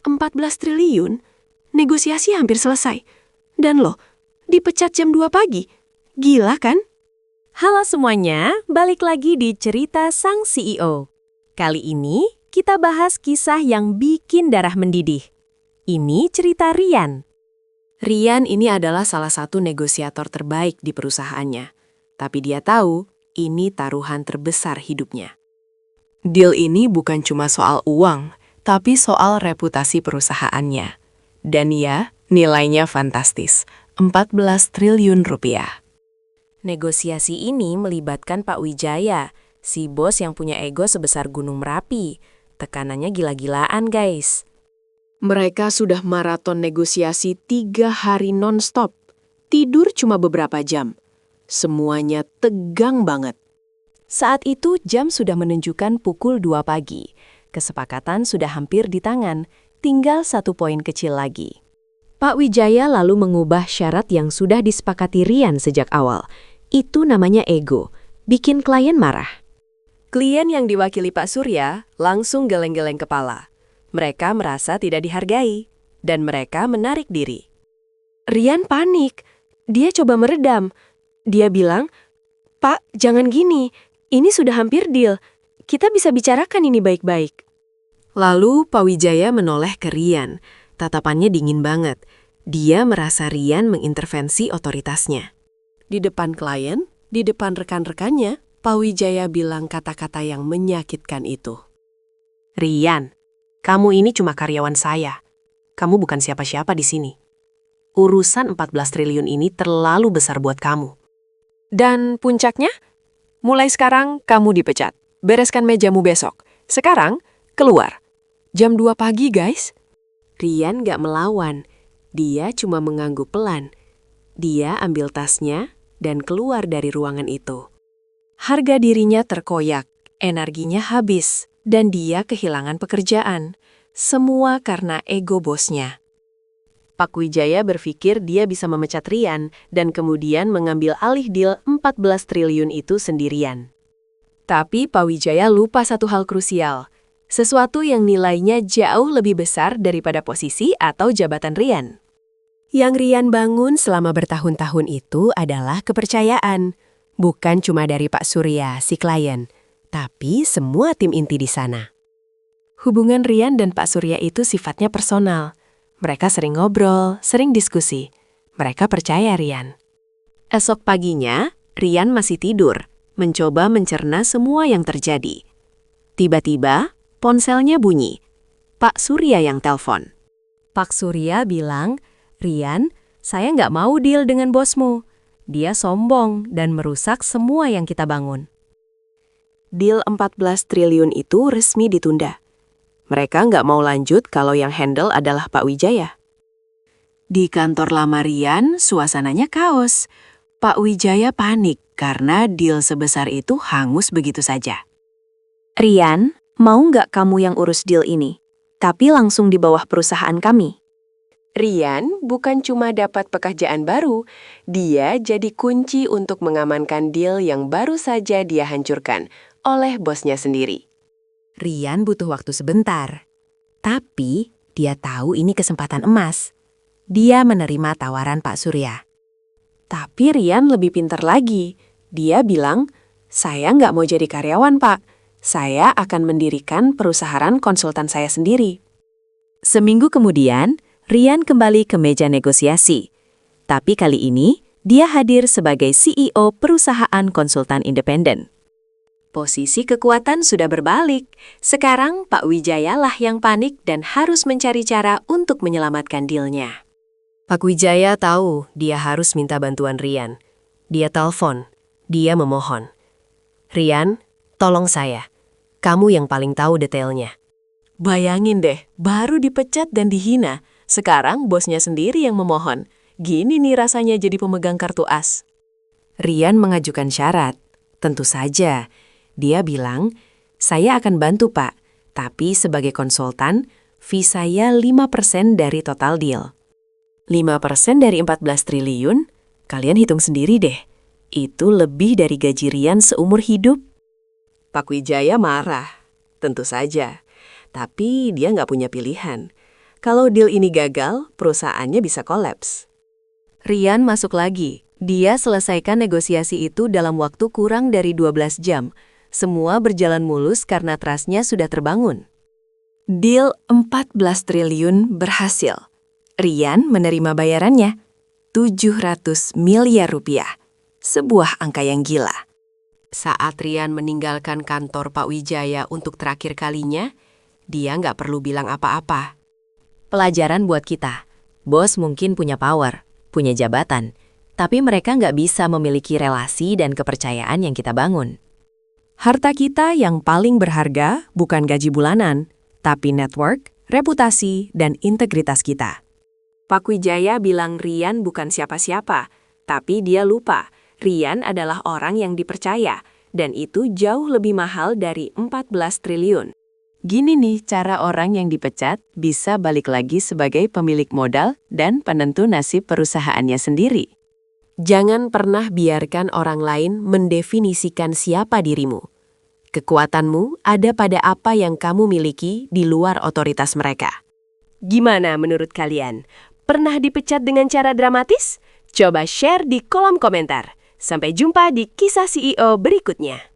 14 triliun? Negosiasi hampir selesai. Dan loh, dipecat jam 2 pagi. Gila kan? Halo semuanya, balik lagi di Cerita Sang CEO. Kali ini kita bahas kisah yang bikin darah mendidih. Ini cerita Rian. Rian ini adalah salah satu negosiator terbaik di perusahaannya. Tapi dia tahu, ini taruhan terbesar hidupnya. Deal ini bukan cuma soal uang, tapi soal reputasi perusahaannya. Dan ya, nilainya fantastis, 14 triliun rupiah. Negosiasi ini melibatkan Pak Wijaya, si bos yang punya ego sebesar Gunung Merapi. Tekanannya gila-gilaan, guys. Mereka sudah maraton negosiasi 3 hari non-stop. Tidur cuma beberapa jam. Semuanya tegang banget. Saat itu jam sudah menunjukkan pukul 2 pagi. Kesepakatan sudah hampir di tangan, tinggal 1 poin kecil lagi. Pak Wijaya lalu mengubah syarat yang sudah disepakati Rian sejak awal. Itu namanya ego, bikin klien marah. Klien yang diwakili Pak Surya langsung geleng-geleng kepala. Mereka merasa tidak dihargai, dan mereka menarik diri. Rian panik. Dia coba meredam. Dia bilang, "Pak, jangan gini. Ini sudah hampir deal. Kita bisa bicarakan ini baik-baik." Lalu Pak Wijaya menoleh ke Rian. Tatapannya dingin banget. Dia merasa Rian mengintervensi otoritasnya. Di depan klien, di depan rekan-rekannya, Pak Wijaya bilang kata-kata yang menyakitkan itu. "Rian, kamu ini cuma karyawan saya. Kamu bukan siapa-siapa di sini. Urusan 14 triliun ini terlalu besar buat kamu. Dan puncaknya, mulai sekarang kamu dipecat. Bereskan mejamu besok. Sekarang, keluar. Jam 2 pagi, guys." Rian gak melawan. Dia cuma mengangguk pelan. Dia ambil tasnya dan keluar dari ruangan itu. Harga dirinya terkoyak, energinya habis, dan dia kehilangan pekerjaan. Semua karena ego bosnya. Pak Wijaya berpikir dia bisa memecat Rian dan kemudian mengambil alih deal 14 triliun itu sendirian. Tapi Pak Wijaya lupa satu hal krusial. Sesuatu yang nilainya jauh lebih besar daripada posisi atau jabatan Rian. Yang Rian bangun selama bertahun-tahun itu adalah kepercayaan. Bukan cuma dari Pak Surya, si klien, tapi semua tim inti di sana. Hubungan Rian dan Pak Surya itu sifatnya personal. Mereka sering ngobrol, sering diskusi. Mereka percaya Rian. Esok paginya, Rian masih tidur, mencoba mencerna semua yang terjadi. Tiba-tiba, ponselnya bunyi. Pak Surya yang telepon. Pak Surya bilang, "Rian, saya nggak mau deal dengan bosmu. Dia sombong dan merusak semua yang kita bangun." Deal 14 triliun itu resmi ditunda. Mereka nggak mau lanjut kalau yang handle adalah Pak Wijaya. Di kantor lama Rian, suasananya kaos. Pak Wijaya panik karena deal sebesar itu hangus begitu saja. "Rian, mau nggak kamu yang urus deal ini? Tapi langsung di bawah perusahaan kami." Rian bukan cuma dapat pekerjaan baru, dia jadi kunci untuk mengamankan deal yang baru saja dia hancurkan oleh bosnya sendiri. Rian butuh waktu sebentar. Tapi dia tahu ini kesempatan emas. Dia menerima tawaran Pak Surya. Tapi Rian lebih pintar lagi. Dia bilang, "Saya nggak mau jadi karyawan, Pak. Saya akan mendirikan perusahaan konsultan saya sendiri." Seminggu kemudian, Rian kembali ke meja negosiasi. Tapi kali ini, dia hadir sebagai CEO perusahaan konsultan independen. Posisi kekuatan sudah berbalik. Sekarang Pak Wijaya lah yang panik dan harus mencari cara untuk menyelamatkan dealnya. Pak Wijaya tahu dia harus minta bantuan Rian. Dia telepon. Dia memohon. "Rian, tolong saya. Kamu yang paling tahu detailnya." Bayangin deh, baru dipecat dan dihina. Sekarang bosnya sendiri yang memohon. Gini nih rasanya jadi pemegang kartu as. Rian mengajukan syarat. Tentu saja. Dia bilang, "Saya akan bantu, Pak. Tapi sebagai konsultan, fee saya 5% dari total deal." 5% dari 14 triliun? Kalian hitung sendiri deh. Itu lebih dari gaji Rian seumur hidup. Pak Wijaya marah. Tentu saja. Tapi dia nggak punya pilihan. Kalau deal ini gagal, perusahaannya bisa kolaps. Rian masuk lagi. Dia selesaikan negosiasi itu dalam waktu kurang dari 12 jam. Semua berjalan mulus karena trust-nya sudah terbangun. Deal 14 triliun berhasil. Rian menerima bayarannya, 700 miliar rupiah. Sebuah angka yang gila. Saat Rian meninggalkan kantor Pak Wijaya untuk terakhir kalinya, dia nggak perlu bilang apa-apa. Pelajaran buat kita. Bos mungkin punya power, punya jabatan, tapi mereka nggak bisa memiliki relasi dan kepercayaan yang kita bangun. Harta kita yang paling berharga bukan gaji bulanan, tapi network, reputasi, dan integritas kita. Pak Wijaya bilang Rian bukan siapa-siapa, tapi dia lupa. Rian adalah orang yang dipercaya, dan itu jauh lebih mahal dari 14 triliun. Gini nih cara orang yang dipecat bisa balik lagi sebagai pemilik modal dan penentu nasib perusahaannya sendiri. Jangan pernah biarkan orang lain mendefinisikan siapa dirimu. Kekuatanmu ada pada apa yang kamu miliki di luar otoritas mereka. Gimana menurut kalian? Pernah dipecat dengan cara dramatis? Coba share di kolom komentar. Sampai jumpa di kisah CEO berikutnya.